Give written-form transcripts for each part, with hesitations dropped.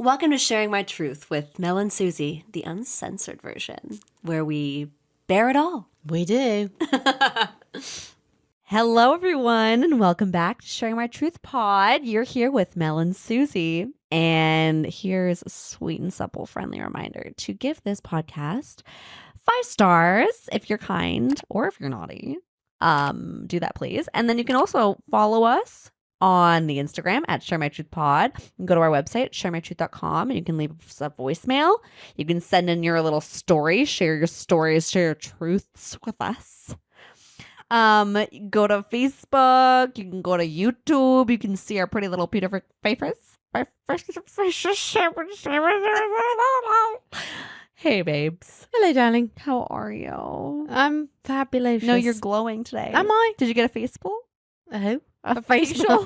Welcome to Sharing My Truth with Mel and Susie, the uncensored version, where we bear it all. We do. Hello, everyone, and welcome back to Sharing My Truth Pod. You're here with Mel and Susie, and here's a sweet and supple friendly reminder to give this podcast 5 stars if you're kind or if you're naughty. Do that, please. And then you can also follow us on the Instagram at Share My Truth Pod. You can go to our website, 𝐤𝐤𝐤𝐿, and you can leave us a voicemail. You can send in your little story, share your stories, share your truths with us. Go to Facebook. You can go to YouTube. You can see our pretty little beautiful faces. Hey, babes. Hello, darling. How are you? I'm fabulous. No, you're glowing today. Am I? Did you get a facial? Oh, A facial?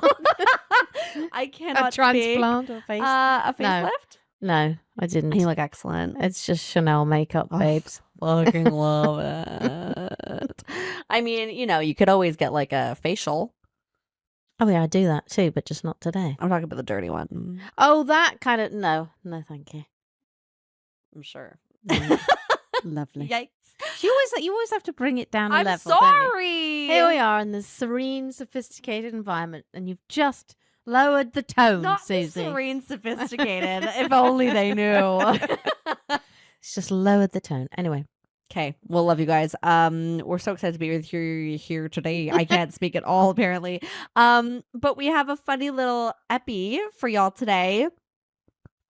I cannot a transplant or face? A facelift? No, I didn't. You look excellent. It's just Chanel makeup, babes. Fucking love it. I mean, you know, you could always get like a facial. Oh, yeah, I do that too, but just not today. I'm talking about the dirty one. Oh, that kind of, no, thank you. I'm sure. Lovely. Yikes. You always have to bring it down a I'm level. Don't sorry. you? Here we are in this serene, sophisticated environment, and you've just lowered the tone, Not Susie. serene, sophisticated. If only they knew. It's just lowered the tone. Anyway. Okay, we'll love you guys. We're so excited to be with you here today. I can't speak at all, apparently. But we have a funny little epi for y'all today.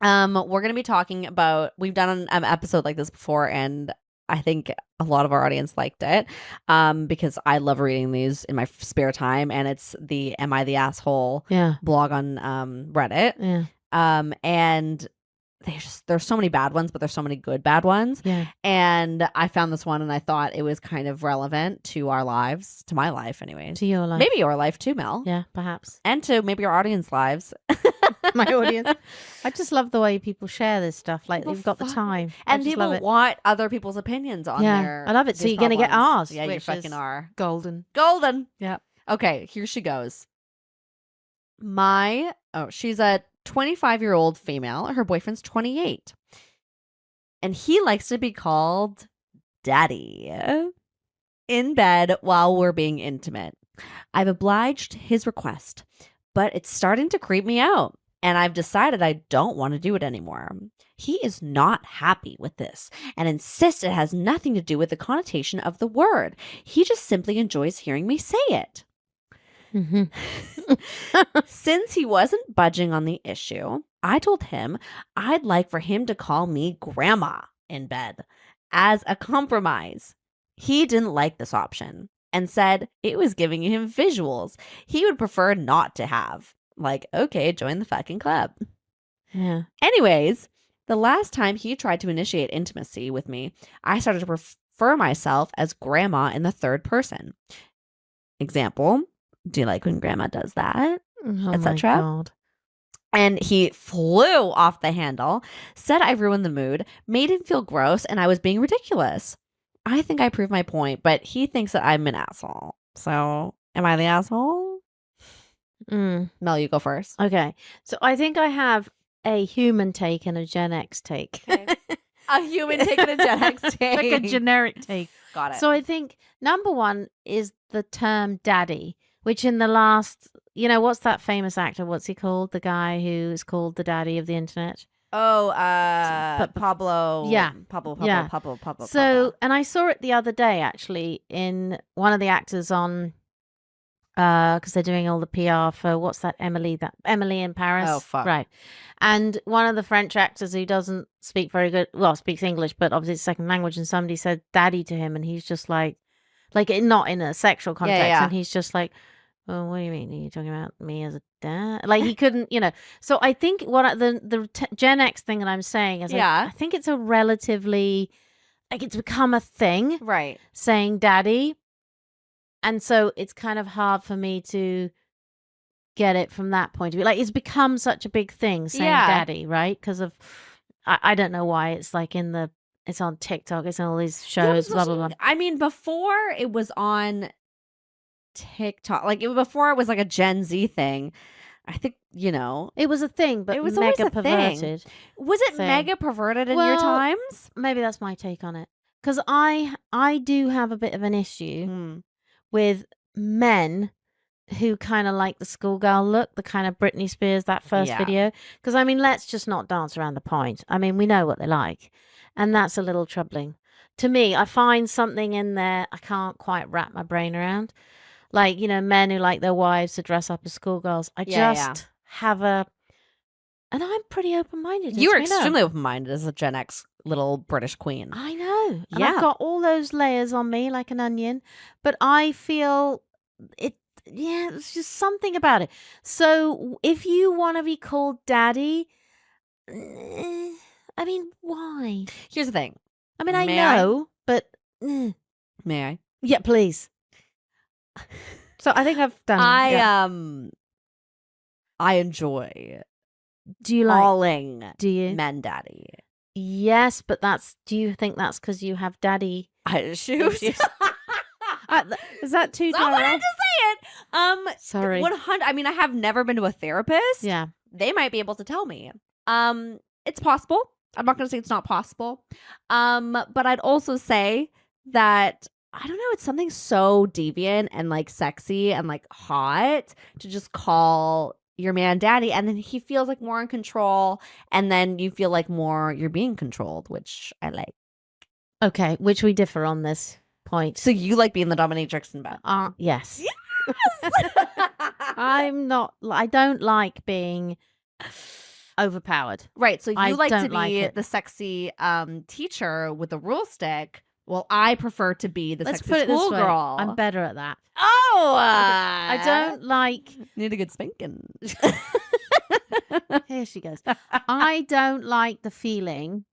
We're gonna be talking about. We've done an episode like this before, and I think a lot of our audience liked it. Because I love reading these in my spare time, and it's the "Am I the Asshole?" blog on Reddit. Yeah. And there's so many bad ones, but there's so many good bad ones. Yeah. And I found this one and I thought it was kind of relevant to our lives, to my life anyways. To your life. Maybe your life too, Mel. Yeah, perhaps. And to maybe your audience lives. My audience. I just love the way people share this stuff. Like, they've got the time. And people want other people's opinions on their. I love it. So you're going to get ours. Yeah, you fucking are. Golden. Yeah. Okay, here she goes. She's a 25-year-old female. Her boyfriend's 28. And he likes to be called daddy in bed while we're being intimate. I've obliged his request, but it's starting to creep me out, and I've decided I don't want to do it anymore. He is not happy with this and insists it has nothing to do with the connotation of the word. He just simply enjoys hearing me say it. Mm-hmm. Since he wasn't budging on the issue, I told him I'd like for him to call me grandma in bed as a compromise. He didn't like this option and said it was giving him visuals he would prefer not to have. Like, okay, join the fucking club. Yeah. Anyways, the last time he tried to initiate intimacy with me, I started to refer myself as grandma in the third person. Example, do you like when grandma does that? Oh, Etc. And he flew off the handle, said I ruined the mood, made him feel gross, and I was being ridiculous. I think I proved my point, but he thinks that I'm an asshole. So, am I the asshole? Mel, you go first. Okay. So I think I have a human take and a Gen X take. Okay. A human take and a Gen X take. Like a generic take. Got it. So I think number one is the term daddy, which in the last, what's that famous actor? What's he called? The guy who is called the daddy of the internet. Oh, Pablo. Yeah. Pablo. So, and I saw it the other day, actually, in one of the actors on, because they're doing all the PR for, what's that, Emily in Paris. Oh, fuck. Right. And one of the French actors who doesn't speak very good, speaks English, but obviously it's second language, and somebody said daddy to him, and he's just like not in a sexual context, and he's just like, oh, what do you mean? Are you talking about me as a dad? Like, he couldn't, So I think the Gen X thing that I'm saying is, I think it's a relatively, it's become a thing, right? Saying daddy, and so it's kind of hard for me to get it from that point of view. Like, it's become such a big thing saying daddy, right? Because of, I don't know why it's like it's on TikTok, it's on all these shows, blah blah blah. I mean, before it was on TikTok, before it was like a Gen Z thing, I think, you know, It was a thing, but it was always mega a thing. perverted. Was it thing. mega perverted in your Well, times? Maybe that's my take on it. Because I do have a bit of an issue with men who kind of like the schoolgirl look, the kind of Britney Spears, that first Yeah. video. Because, I mean, let's just not dance around the point. I mean, we know what they like. And that's a little troubling. To me, I find something in there I can't quite wrap my brain around. Like, you know, men who like their wives to dress up as schoolgirls. I just have a... And I'm pretty open-minded. You are extremely open-minded as a Gen X little British queen. I know. And Yeah. I've got all those layers on me like an onion. But I feel it... Yeah, there's just something about it. So if you want to be called daddy, I mean, why? Here's the thing. I mean, I May know, but May I? yeah, please. So I think I've done. I enjoy Do you like? calling Do you? men daddy. Yes, but do you think that's because you have daddy Shoot. issues? Is that too Someone had direct? to say it. Sorry. 100. I mean, I have never been to a therapist. Yeah. They might be able to tell me. It's possible. I'm not going to say it's not possible. But I'd also say that I don't know. It's something so deviant and like sexy and like hot to just call your man daddy, and then he feels like more in control, and then you feel like more you're being controlled, which I like. Okay, which we differ on this point. So you like being the dominatrix in bed? Yes. Yes. I don't like being overpowered. Right. So you I like to don't like be it. the sexy teacher with the rule stick. Well, I prefer to be the Let's sexy put it this way. schoolgirl. I'm better at that. Oh, I don't like. need a good spanking. Here she goes. I don't like the feeling.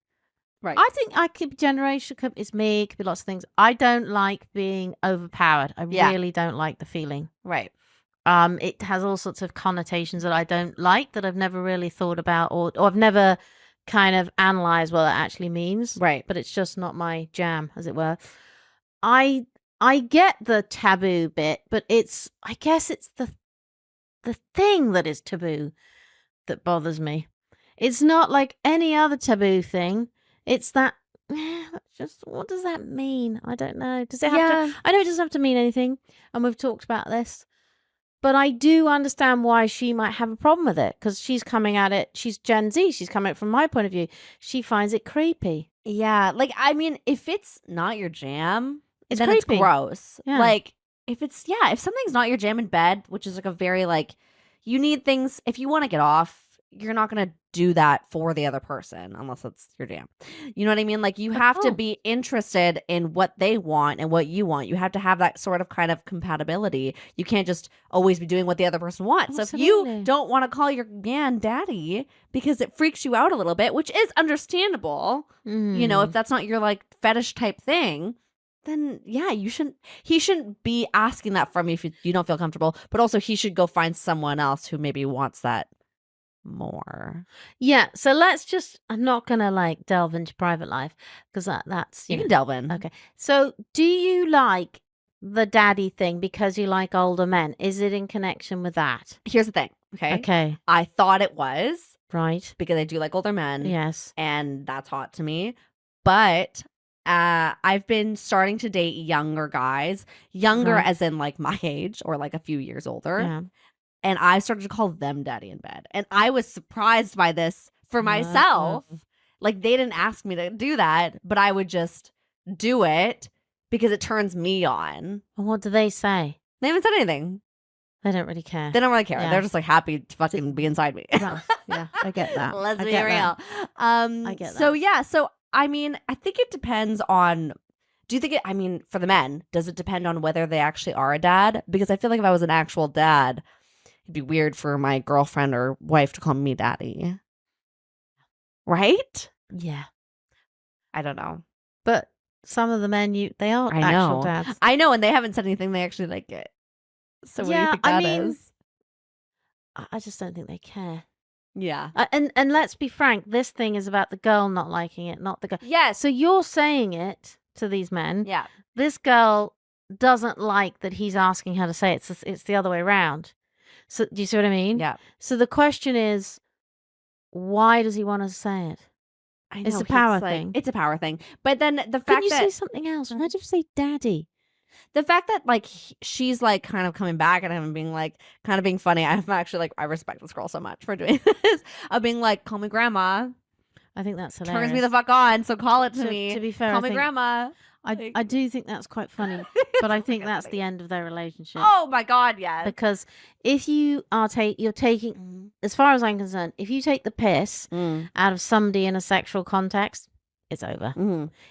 Right. I think I could be generational. It's me. It could be lots of things. I don't like being overpowered. I really don't like the feeling. Right. It has all sorts of connotations that I don't like, that I've never really thought about, or I've never kind of analyzed what it actually means. Right. But it's just not my jam, as it were. I get the taboo bit, but I guess it's the thing that is taboo that bothers me. It's not like any other taboo thing. It's that just what does that mean? I don't know. Does it have to? I know it doesn't have to mean anything, and we've talked about this. But I do understand why she might have a problem with it, because she's coming at it. She's Gen Z. She's coming at it from my point of view. She finds it creepy. Yeah. Like, I mean, if it's not your jam, It's then creepy. it's gross. Yeah. Like, if something's not your jam in bed, which is like a very like, you need things, if you want to get off, you're not going to do that for the other person unless it's your jam. You know what I mean? Like, you have to be interested in what they want and what you want. You have to have that sort of kind of compatibility. You can't just always be doing what the other person wants. Absolutely. So if you don't want to call your man daddy because it freaks you out a little bit, which is understandable, you know, if that's not your like fetish type thing, then yeah, he shouldn't be asking that from you if you don't feel comfortable, but also he should go find someone else who maybe wants that more. Yeah, so I'm not gonna like delve into private life, because that's You can delve in. Okay, so do you like the daddy thing because you like older men? Is it in connection with that? Here's the thing. Okay, I thought it was right. because I do like older men. Yes. And that's hot to me. But I've been starting to date younger guys, Right. as in like my age or like a few years older. Yeah. And I started to call them daddy in bed. And I was surprised by this for myself. Like, they didn't ask me to do that, but I would just do it because it turns me on. And what do they say? They haven't said anything. They don't really care. They don't really care. Yeah. They're just like happy to fucking be inside me. Right. Yeah, I get that. Let's I be get real. that. I get So that. yeah, so I mean, I think it depends on. Do you think I mean, for the men, does it depend on whether they actually are a dad? Because I feel like if I was an actual dad, it'd be weird for my girlfriend or wife to call me daddy. Right? Yeah. I don't know. But some of the men, they aren't I actual know. dads. I know, and they haven't said anything. They actually like it. So what do you Yeah, think that I mean, is? I just don't think they care. Yeah. And let's be frank, this thing is about the girl not liking it, not the guy. Yes. So you're saying it to these men. Yeah. This girl doesn't like that he's asking her to say it. It's the other way around. So do you see what I mean? Yeah. So the question is, why does he want to say it? I know. It's a power thing. It's a power thing. But then the Couldn't fact you say that something else? Why did you say daddy? the fact that like she's like kind of coming back at him and being like kind of being funny. I'm actually like I respect this girl so much for doing this. Of being like, call me grandma. I think that's hilarious. Turns me the fuck on, so call it to me. To be fair, call I me think- grandma. I do think that's quite funny, but I think that's the end of their relationship. Oh my god, yes. Because if you are you're taking, as far as I'm concerned, if you take the piss out of somebody in a sexual context, it's over.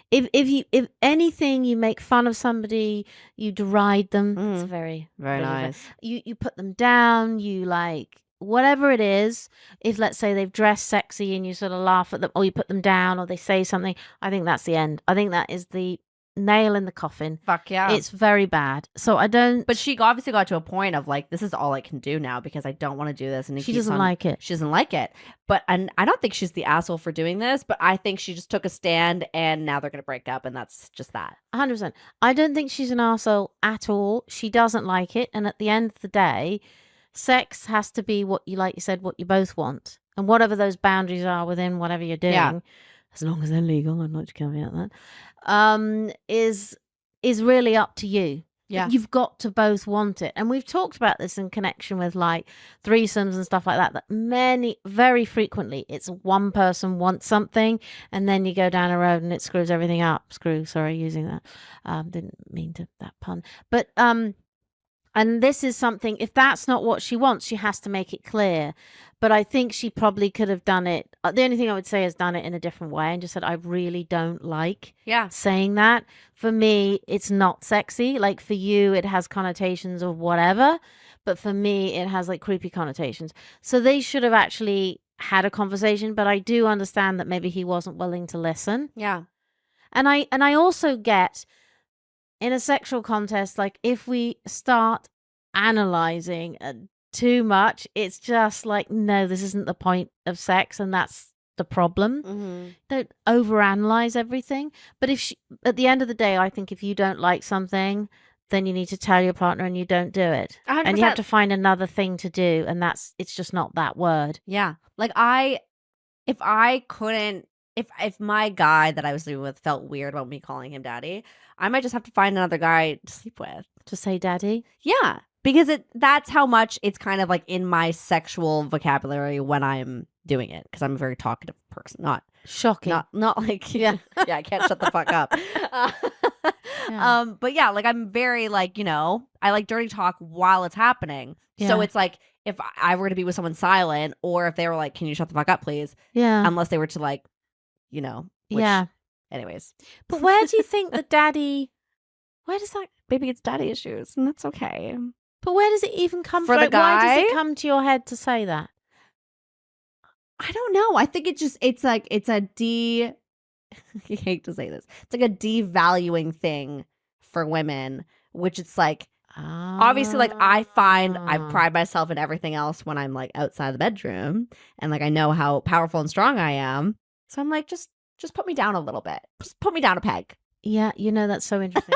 If anything, you make fun of somebody, you deride them. It's very nice. You put them down. You like whatever it is. If let's say they've dressed sexy and you sort of laugh at them, or you put them down, or they say something, I think that's the end. I think that is the nail in the coffin. Fuck yeah. It's very bad. So I don't. But she obviously got to a point of like, this is all I can do now because I don't want to do this. And She doesn't like it. She doesn't like it. And I don't think she's the asshole for doing this, but I think she just took a stand and now they're going to break up. And that's just that. 100%. I don't think she's an arsehole at all. She doesn't like it. And at the end of the day, sex has to be what you, like you said, what you both want. And whatever those boundaries are within whatever you're doing, as long as they're legal, I'd like to caveat that, is really up to you. Yeah. You've got to both want it. And we've talked about this in connection with like threesomes and stuff like that very frequently it's one person wants something and then you go down a road and it screws everything up. Sorry, using that. Didn't mean to that pun. But and this is something, if that's not what she wants, she has to make it clear. But I think she probably could have done it. The only thing I would say is done it in a different way and just said, I really don't like saying that. For me, it's not sexy. Like for you, it has connotations of whatever. But for me, it has like creepy connotations. So they should have actually had a conversation. But I do understand that maybe he wasn't willing to listen. Yeah. And I also get, in a sexual contest, like if we start analyzing too much, it's just like, no, this isn't the point of sex, and that's the problem. Don't overanalyze everything. But at the end of the day, I think if you don't like something, then you need to tell your partner and you don't do it. 100%. And you have to find another thing to do, and it's just not that word. Yeah. Like if my guy that I was living with felt weird about me calling him daddy, I might just have to find another guy to sleep with. To say daddy? Yeah. Because that's how much it's kind of like in my sexual vocabulary when I'm doing it. Because I'm a very talkative person. Not shocking. Not like yeah, I can't shut the fuck up. But yeah, like I'm very like, I like dirty talk while it's happening. Yeah. So it's like if I were to be with someone silent, or if they were like, can you shut the fuck up, please? Yeah. Unless they were to like, yeah. Anyways. But where do you think the daddy, where does that, Maybe it's daddy issues, and that's okay. but where does it even come For from? the guy? Why does it come to your head to say that? I don't know. I think it's a I hate to say this. It's like a devaluing thing for women, which it's like, obviously, like I pride myself in everything else when I'm like outside the bedroom, and like I know how powerful and strong I am. So I'm like, just put me down a little bit. Just put me down a peg. Yeah, that's so interesting.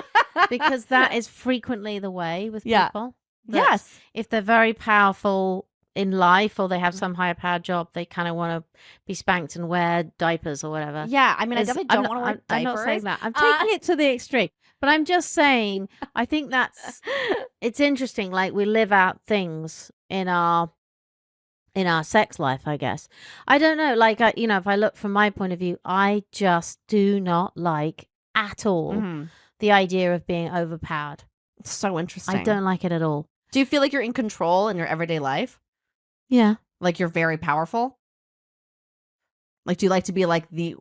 Because that is frequently the way with people. Yes. If they're very powerful in life or they have some higher powered job, they kind of want to be spanked and wear diapers or whatever. Yeah, I mean, I definitely don't want to wear diapers. I'm not saying that. I'm taking it to the extreme. But I'm just saying, I think it's interesting. Like we live out things in our sex life, I guess. I don't know. Like, if I look from my point of view, I just do not like at all the idea of being overpowered. It's so interesting. I don't like it at all. Do you feel like you're in control in your everyday life? Yeah. Like you're very powerful? Like, do you like to be like the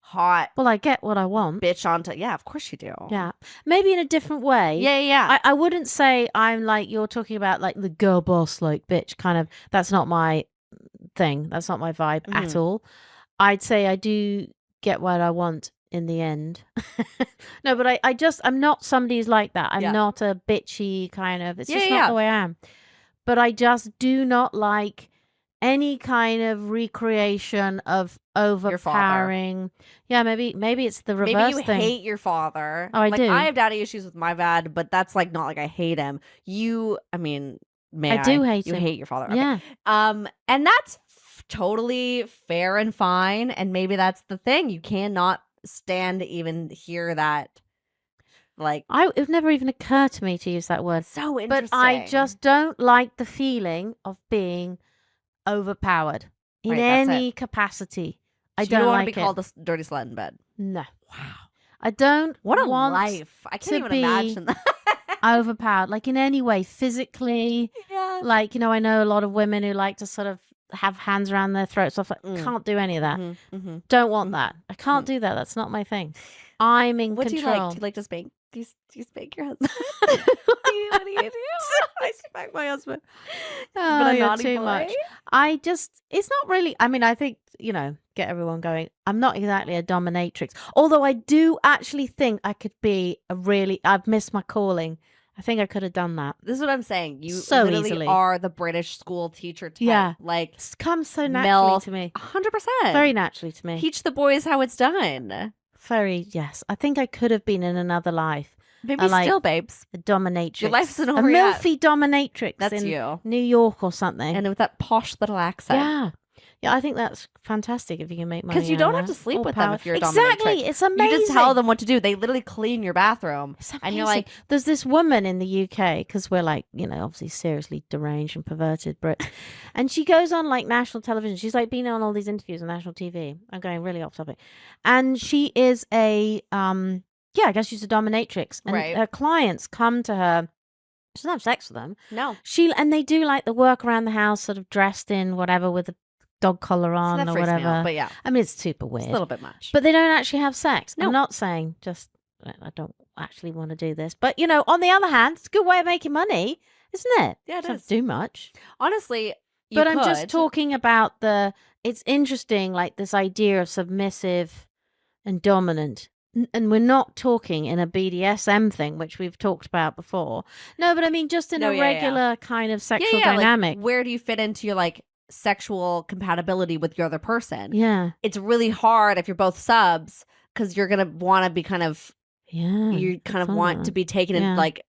hot Well, I get what I want. bitch onto... Yeah, of course you do. Yeah. Maybe in a different way. Yeah. I wouldn't say I'm like, you're talking about like the girl boss, like bitch kind of. That's not my thing. That's not my vibe at all. I'd say I do get what I want in the end. No, but I'm not somebody who's like that. I'm not a bitchy kind of, it's just not the way I am. But I just do not like any kind of recreation of overpowering. Yeah, maybe it's the reverse Maybe you thing. hate your father. Oh, I do. I have daddy issues with my dad, but that's like not like I hate him. I mean, May I do hate you him. hate your father. Okay. Yeah. And that's totally fair and fine. And maybe that's the thing. You cannot stand to even hear that. Like, It never even occurred to me to use that word. so interesting. But I just don't like the feeling of being overpowered in Right, that's any capacity. I So you don't want like to be called a dirty slut in bed. No. Wow. I don't What a want life. I to can't even be imagine that. overpowered, like in any way, physically. Yeah. Like, I know a lot of women who like to sort of have hands around their throats. Stuff like, can't do any of that. Don't want that. I can't do that. That's not my thing. I'm in What control. do you like? Do you like to spank? Do you spank your husband? what do you do? I spank my husband. Oh, a you're naughty too boy. much. It's not really, I think, get everyone going. I'm not exactly a dominatrix. Although I do actually think I could be I've missed my calling. I think I could have done that. This is what I'm saying. You So literally easily. are the British school teacher type. Yeah. Like, It's come so naturally to me. 100%. Very naturally to me. Teach the boys how it's done. Yes. I think I could have been in another life. Maybe still, babes. A dominatrix. Your life isn't a over yet. milfy dominatrix. That's in you. New York or something. And with that posh little accent. Yeah. Yeah, I think that's fantastic if you can make money. Because you don't out have of to that. sleep All with power. them if you're a Exactly. dominatrix. It's amazing. You just tell them what to do. They literally clean your bathroom. It's And you're amazing. like, there's this woman in the UK, because we're like, obviously seriously deranged and perverted Brits. And she goes on like national television. She's like been on all these interviews on national TV. I'm going really off topic. And she is I guess she's a dominatrix. And Right. her clients come to her. She doesn't have sex with them. no. And they do like the work around the house, sort of dressed in whatever with a dog collar So on that or freaks me whatever. out, but yeah, I mean, it's super it's weird. a little bit much. But they don't actually have sex. No. I'm not saying just, I don't actually want to do this. But, on the other hand, it's a good way of making money, isn't it? Yeah, it Don't have is. to do much. Honestly, you But I'm just could. talking about it's interesting, like this idea of submissive and dominant. And we're not talking in a BDSM thing, which we've talked about before. No, but I mean just in No, a yeah. regular kind of sexual like, dynamic. where do you fit into your like sexual compatibility with your other person? Yeah. It's really hard if you're both subs because you're gonna want to be kind of Yeah. you kind of want to be taken in like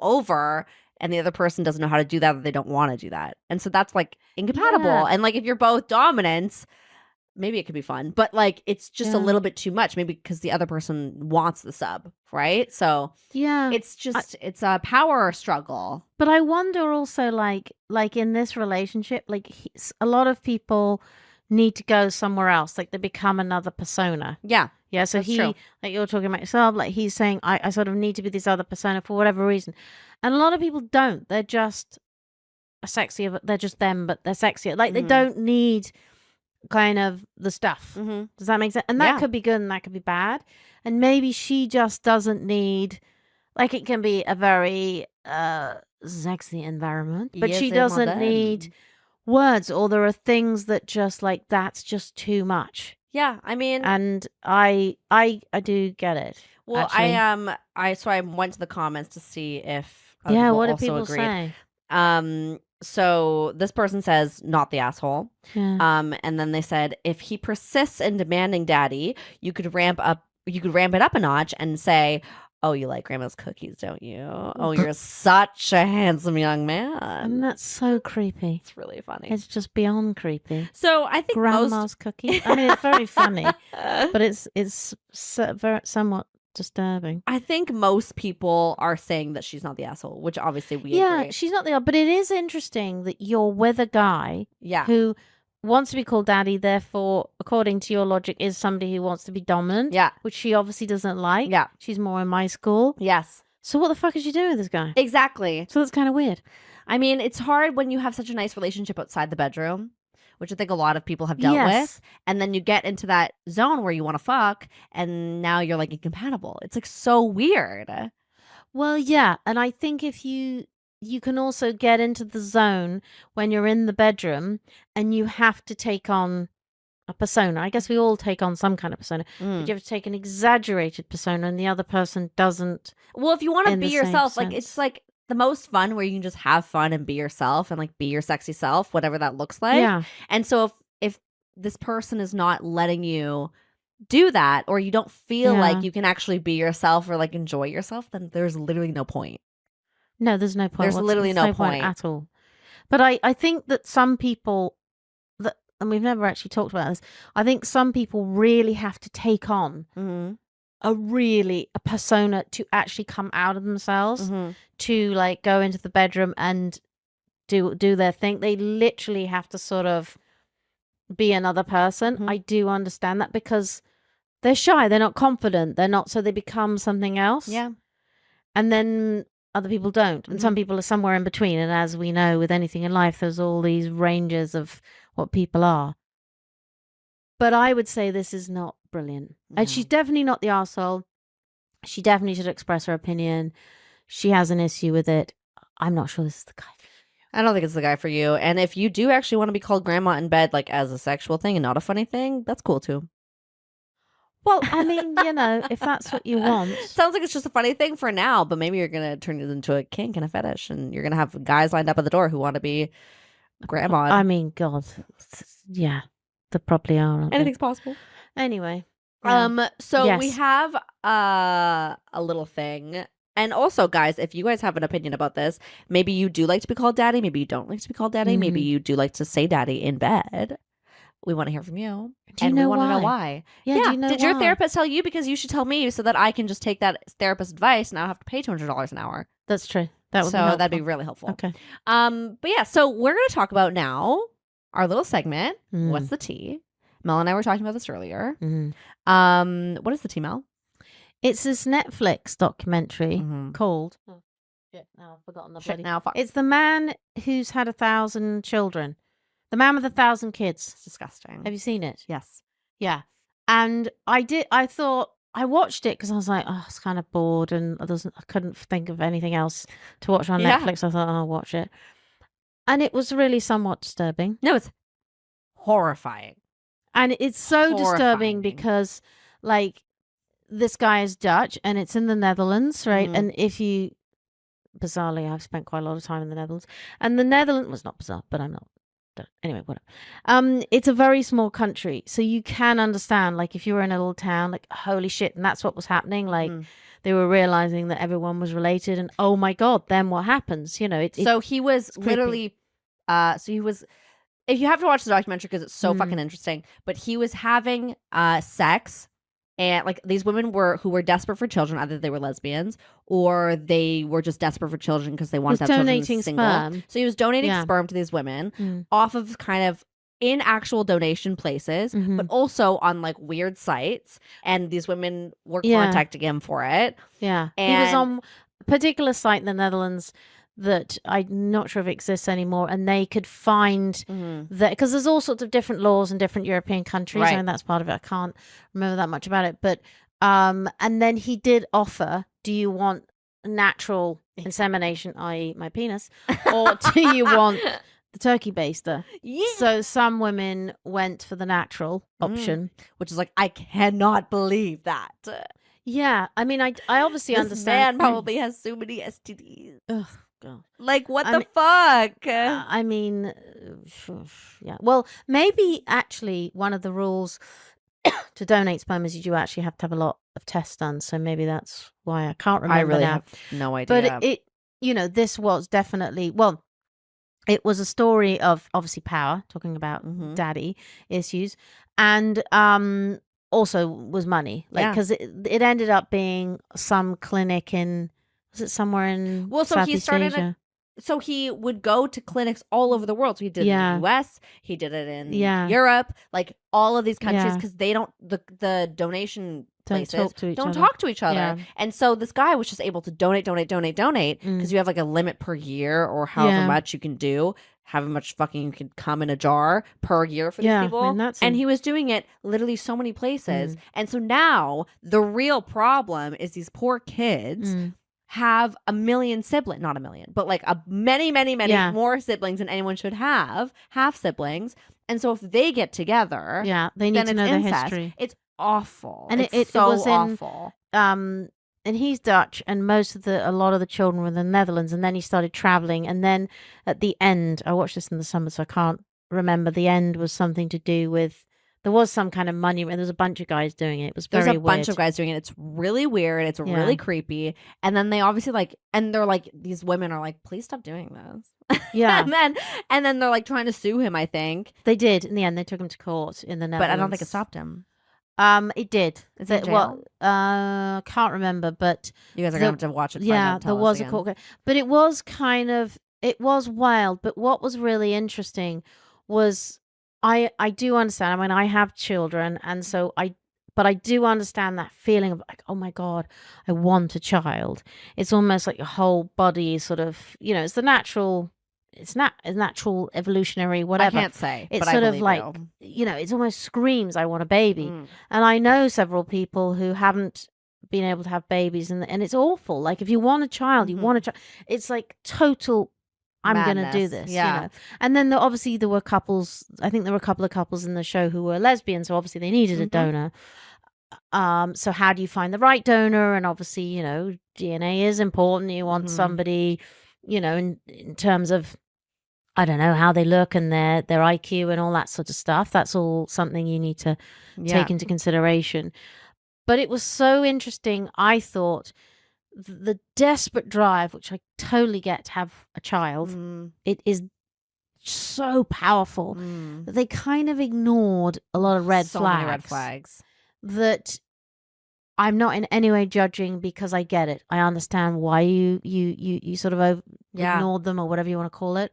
over, and the other person doesn't know how to do that, or they don't want to do that, and so that's like incompatible. Yeah. And like if you're both dominants, maybe it could be fun, but like it's just a little bit too much, maybe because the other person wants the sub, right? So Yeah. it's just it's a power struggle. But I wonder also, like in this relationship, like a lot of people need to go somewhere else. Like they become another persona. Yeah. Yeah. So That's true. like you're talking about yourself, like he's saying, I sort of need to be this other persona for whatever reason. And a lot of people don't. They're just they're just them, but they're sexier. Like they don't need kind of the stuff. Does that make sense? And that could be good and that could be bad. And maybe she just doesn't need, like it can be a very sexy environment, but she doesn't need words, or there are things that just like that's just too much. Yeah, I mean, and I do get it. well, actually. I went to the comments to see if What do also people agreed. say? So this person says not the asshole. Yeah. And then they said if he persists in demanding daddy, you could ramp it up a notch and say, "Oh, you like grandma's cookies, don't you? Oh, you're such a handsome young man." And that's so creepy. It's really funny. It's just beyond creepy. So I think Grandma's cookies. I mean, it's very funny, but it's somewhat disturbing. I think most people are saying that she's not the asshole, which obviously we agree. She's not the. But it is interesting that you're with a guy who wants to be called daddy, therefore, according to your logic, is somebody who wants to be dominant. Yeah. Which she obviously doesn't like. Yeah. She's more in my school. Yes. So what the fuck is she doing with this guy? Exactly. So that's kind of weird. I mean, it's hard when you have such a nice relationship outside the bedroom, which I think a lot of people have dealt with. And then you get into that zone where you want to fuck, and now you're like incompatible. It's like so weird. Well, yeah. And I think if you can also get into the zone when you're in the bedroom and you have to take on a persona. I guess we all take on some kind of persona. But you have to take an exaggerated persona and the other person doesn't. Well, if you want to be yourself, like sense. it's like the most fun where you can just have fun and be yourself and like be your sexy self, whatever that looks like. Yeah. And so if this person is not letting you do that, or you don't feel like you can actually be yourself or like enjoy yourself, then there's literally no point. No, there's no point. There's literally no point at all. But I think that some people that, and we've never actually talked about this, I think some people really have to take on a persona to actually come out of themselves, to like go into the bedroom and do their thing. They literally have to sort of be another person. I do understand that because they're shy, they're not confident, they're not, so they become something else. Yeah. And then other people don't. And some people are somewhere in between. And as we know, with anything in life, there's all these ranges of what people are. But I would say this is not brilliant. And she's definitely not the arsehole. She definitely should express her opinion. She has an issue with it. I'm not sure this is the guy for you. I don't think it's the guy for you. And if you do actually want to be called grandma in bed, like as a sexual thing and not a funny thing, that's cool too. Well, I mean, you know, if that's what you want. Sounds like it's just a funny thing for now, but maybe you're going to turn it into a kink and a fetish, and you're going to have guys lined up at the door who want to be grandma. I mean, God. Yeah. They probably are. Anything's possible. Anyway. So we have a little thing. And also, guys, if you guys have an opinion about this, maybe you do like to be called daddy, maybe you don't like to be called daddy, maybe you do like to say daddy in bed. We want to hear from you. Do you know we want why? to know why. Yeah, do you know Did your why? therapist tell you? Because you should tell me so that I can just take that therapist advice and I don't have to pay $200 an hour. That's true. That would be that'd be really helpful. Okay. But yeah, so we're going to talk about now our little segment. What's the tea? Mel and I were talking about this earlier. What is the tea, Mel? It's this Netflix documentary called... Oh, shit, now I've forgotten the Shit, bloody... now fuck. It's the man who's had 1,000 children. The man with 1,000 kids. It's disgusting. Have you seen it? Yes. Yeah. And I thought, I watched it because I was like, oh, I was kind of bored and I couldn't think of anything else to watch on Netflix. I thought, oh, I'll watch it. And it was really somewhat disturbing. No, it's horrifying. And it's so disturbing because, like, this guy is Dutch and it's in the Netherlands, right? And if you, bizarrely, I've spent quite a lot of time in the Netherlands. And the Netherlands was not bizarre, but I'm not. Anyway, whatever. It's a very small country, so you can understand, like, if you were in a little town, like, holy shit, and that's what was happening. Like, they were realizing that everyone was related, and oh my god, then what happens? You know, so he was literally, so he was. If you have to watch the documentary because it's so fucking interesting, but he was having sex. And like these women who were desperate for children, either they were lesbians or they were just desperate for children because they wanted to have children single. Sperm. So he was donating sperm to these women off of kind of in actual donation places, but also on like weird sites. And these women were contacting him for it. Yeah, and he was on a particular site in the Netherlands that I'm not sure if it exists anymore, and they could find that, because there's all sorts of different laws in different European countries, and that's part of it. I can't remember that much about it, but and then he did offer, do you want natural insemination, i.e. my penis, or do you want the turkey baster? So some women went for the natural option, which is like, I cannot believe that. Yeah, I mean, I obviously this understand. man probably has so many STDs. Ugh. God. Like, what the fuck? I mean, yeah. Well, maybe actually one of the rules to donate sperm is you do actually have to have a lot of tests done. So maybe that's why I can't remember. I really now. have no idea. But you know, this was definitely, well, it was a story of obviously power, talking about daddy issues, and also was money, like, because it ended up being some clinic in. Was it somewhere in Southeast Asia? So he would go to clinics all over the world. So he did it in the US, he did it in Europe, like all of these countries, because they don't, the donation places don't talk to each other. Yeah. And so this guy was just able to donate, because you have like a limit per year or however much you can do, however much fucking you can come in a jar per year for these people. I mean, and he was doing it literally so many places. And so now the real problem is these poor kids have a million siblings, not a million, but like many more siblings than anyone should have siblings. And so if they get together, they need to know their incest. history. It's awful. And it's so was awful. And he's Dutch, and a lot of the children were in the Netherlands, and then he started traveling, and then at the end, I watched this in the summer, so I can't remember. The end was something to do with there was some kind of money. There was a bunch of guys doing it. It was very There's a weird. bunch of guys doing it. It's really weird. It's really creepy. And then they obviously like, and they're like, these women are like, please stop doing this. Yeah. and then they're like trying to sue him, I think. They did. In the end, they took him to court in the Netherlands. But I don't think it stopped him. It did. Is it in jail? Well, can't remember, but You guys are going to have to watch it. Yeah, there was a court case. But it was kind of, it was wild. But what was really interesting was I do understand. I mean, I have children, and so but I do understand that feeling of like, oh my God, I want a child. It's almost like your whole body sort of, you know, it's the natural, it's not a natural evolutionary whatever. I can't say. It's but sort I of like, you know, it almost screams, I want a baby. And I know several people who haven't been able to have babies, and it's awful. Like if you want a child, you want a child. It's like total, I'm going to do this. Yeah. You know? And then obviously there were couples, I think there were a couple of couples in the show who were lesbian. So obviously they needed a donor. So how do you find the right donor? And obviously, you know, DNA is important. You want somebody, you know, in terms of, I don't know, how they look and their IQ and all that sort of stuff. That's all something you need to take into consideration. But it was so interesting. I thought the desperate drive, which I totally get to have a child, it is so powerful that they kind of ignored a lot of red flags. Many red flags. That I'm not in any way judging, because I get it. I understand why you sort of ignored them or whatever you want to call it.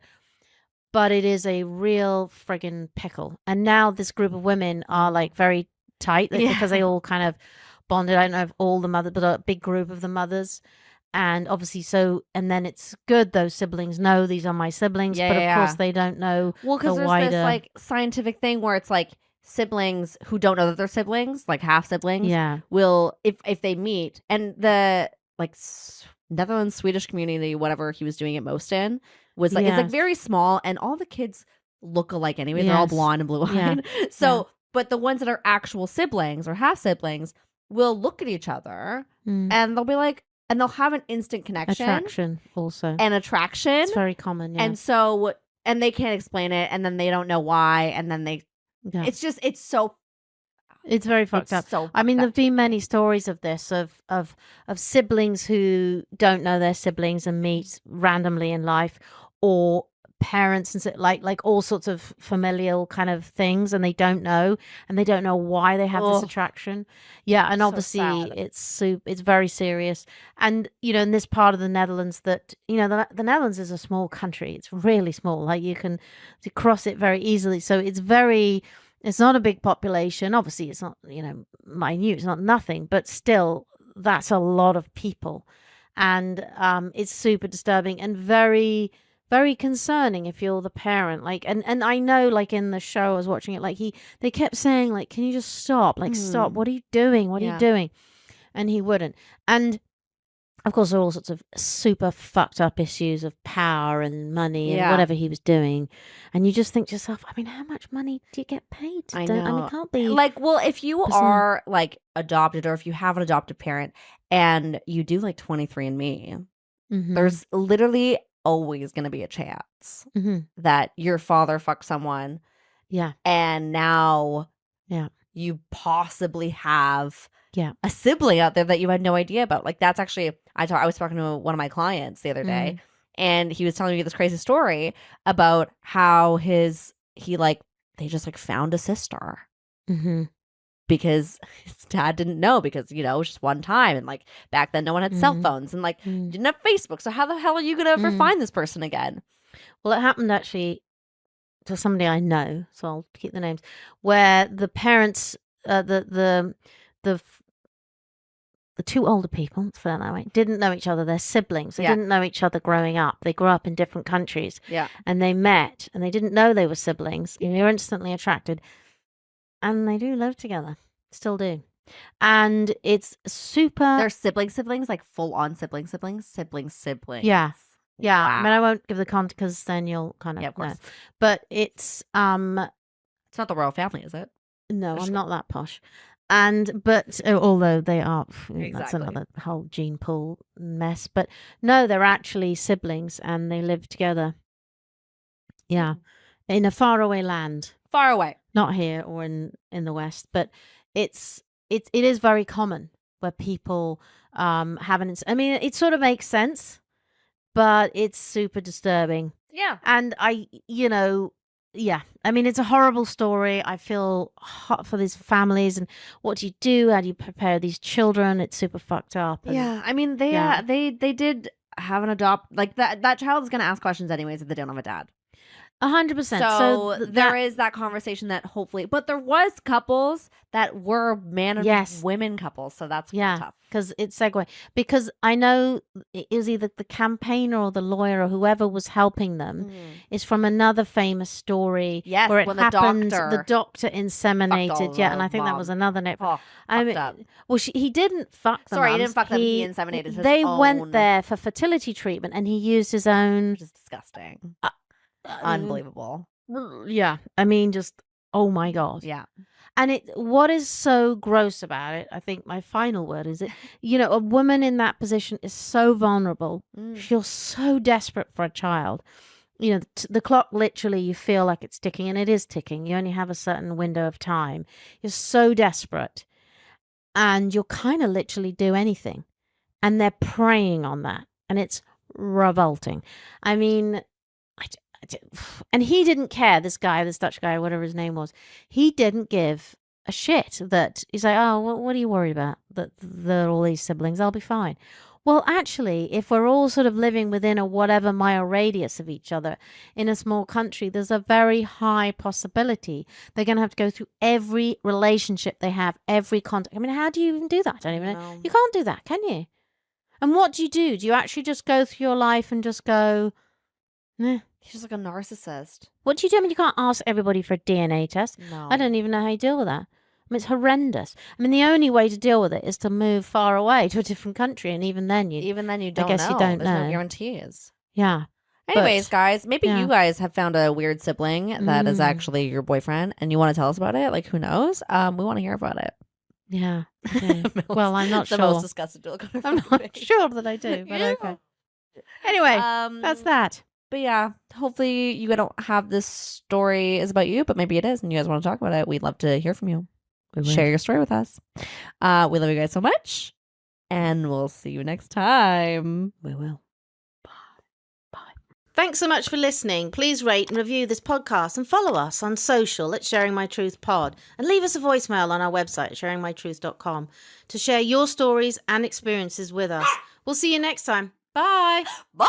But it is a real friggin' pickle. And now this group of women are like very tight because they all kind of bonded. I don't know if all the mothers, but a big group of the mothers. And obviously and then it's good those siblings know these are my siblings, but of course they don't know. Well, because there's this like scientific thing where it's like siblings who don't know that they're siblings, like half siblings, will, if they meet, and the like Netherlands, Swedish community, whatever he was doing it most in, was like, it's like very small, and all the kids look alike anyway. They're all blonde and blue-eyed. So, but the ones that are actual siblings or half siblings will look at each other and they'll be like, and they'll have an instant connection. Attraction also. And attraction. It's very common, yeah. And so, and they can't explain it, and then they don't know why, and then they, it's just, it's so, it's very fucked up. So I mean, there've been many stories of this, of siblings who don't know their siblings and meet randomly in life, or parents and like all sorts of familial kind of things, and they don't know why they have this attraction. Yeah, and obviously it's very serious. And you know, in this part of the Netherlands, that you know, the Netherlands is a small country. It's really small. Like you can cross it very easily. So it's not a big population. Obviously, it's not, you know, minute. It's not nothing, but still, that's a lot of people, and it's super disturbing and very, very concerning if you're the parent. Like, and I know, like in the show, I was watching it. Like they kept saying, like, "Can you just stop? Like, stop! What are you doing? What are you doing?" And he wouldn't. And of course, there are all sorts of super fucked up issues of power and money and whatever he was doing. And you just think to yourself, I mean, how much money do you get paid? I know. I mean, it can't be like, well, if you are like adopted, or if you have an adopted parent and you do like 23andMe, there's literally always going to be a chance that your father fucked someone. Yeah. And now you possibly have a sibling out there that you had no idea about. Like, that's actually, I was talking to one of my clients the other day, and he was telling me this crazy story about how they just like found a sister because his dad didn't know, because, you know, it was just one time, and like back then no one had cell phones, and like didn't have Facebook, so how the hell are you gonna ever find this person again? Well, it happened actually to somebody I know, so I'll keep the names, where the parents, the two older people, let's put it that way, didn't know each other. They're siblings. They didn't know each other growing up. They grew up in different countries. Yeah. And they met, and they didn't know they were siblings. They were instantly attracted. And they do live together. Still do. And it's super... They're siblings, like full-on siblings. Yeah. Yeah. Wow. I mean, I won't give the context, because then you'll kind of... Yeah, of course. know. But it's... It's not the royal family, is it? No, I'm not that posh. But although they are, that's another whole gene pool mess. But no, they're actually siblings, and they live together. Yeah, in a faraway land. Far away. Not here or in the West, but it is very common where people haven't. I mean, it sort of makes sense, but it's super disturbing. Yeah. And yeah. I mean, it's a horrible story. I feel hot for these families. And what do you do? How do you prepare these children? It's super fucked up. And, Yeah. I mean, they did have an adopt, like that child is going to ask questions anyways if they don't have a dad. 100%. So there is that conversation that hopefully, but there was couples that were man and women couples. So that's tough. Because it's segue. Because I know it was either the campaigner or the lawyer or whoever was helping them is from another famous story. Yes, where it when happened, the doctor inseminated. Yeah, and I think that was another net. Oh, I mean, well, he didn't fuck them. Sorry, he didn't fuck them. He inseminated his They own. went there for fertility treatment, and he used his own. Which is disgusting. Unbelievable. Yeah, I mean, just oh my god. Yeah. And what is so gross about it, I think my final word is a woman in that position is so vulnerable. She's so desperate for a child. The clock literally, you feel like it's ticking, and it is ticking. You only have a certain window of time. You're so desperate, and you'll kind of literally do anything. And they're preying on that, and it's revolting. I mean, and he didn't care, this Dutch guy, whatever his name was. He didn't give a shit that he's like, oh, what are you worried about? That they're all these siblings, I'll be fine. Well, actually, if we're all sort of living within a whatever mile radius of each other in a small country, there's a very high possibility they're going to have to go through every relationship they have, every contact. I mean, how do you even do that? I don't even know. You can't do that, can you? And what do? Do you actually just go through your life and just go, eh? He's just like a narcissist. What do you do? I mean, you can't ask everybody for a DNA test. No. I don't even know how you deal with that. I mean, it's horrendous. I mean, the only way to deal with it is to move far away to a different country, and even then you don't I guess know. You don't There's know. no guarantees. Yeah. Anyways, guys, maybe you guys have found a weird sibling that is actually your boyfriend, and you want to tell us about it. Like, who knows? We want to hear about it. Yeah. Okay. Well, I'm not the sure. most disgusted look on her I'm not sure that I do, but okay. Anyway, that's that. But yeah, hopefully you don't have this story is about you, but maybe it is, and you guys want to talk about it. We'd love to hear from you. Share your story with us. We love you guys so much, and we'll see you next time. We will. Bye. Thanks so much for listening. Please rate and review this podcast and follow us on social at Sharing My Truth Pod, and leave us a voicemail on our website, sharingmytruth.com, to share your stories and experiences with us. We'll see you next time. Bye. Bye.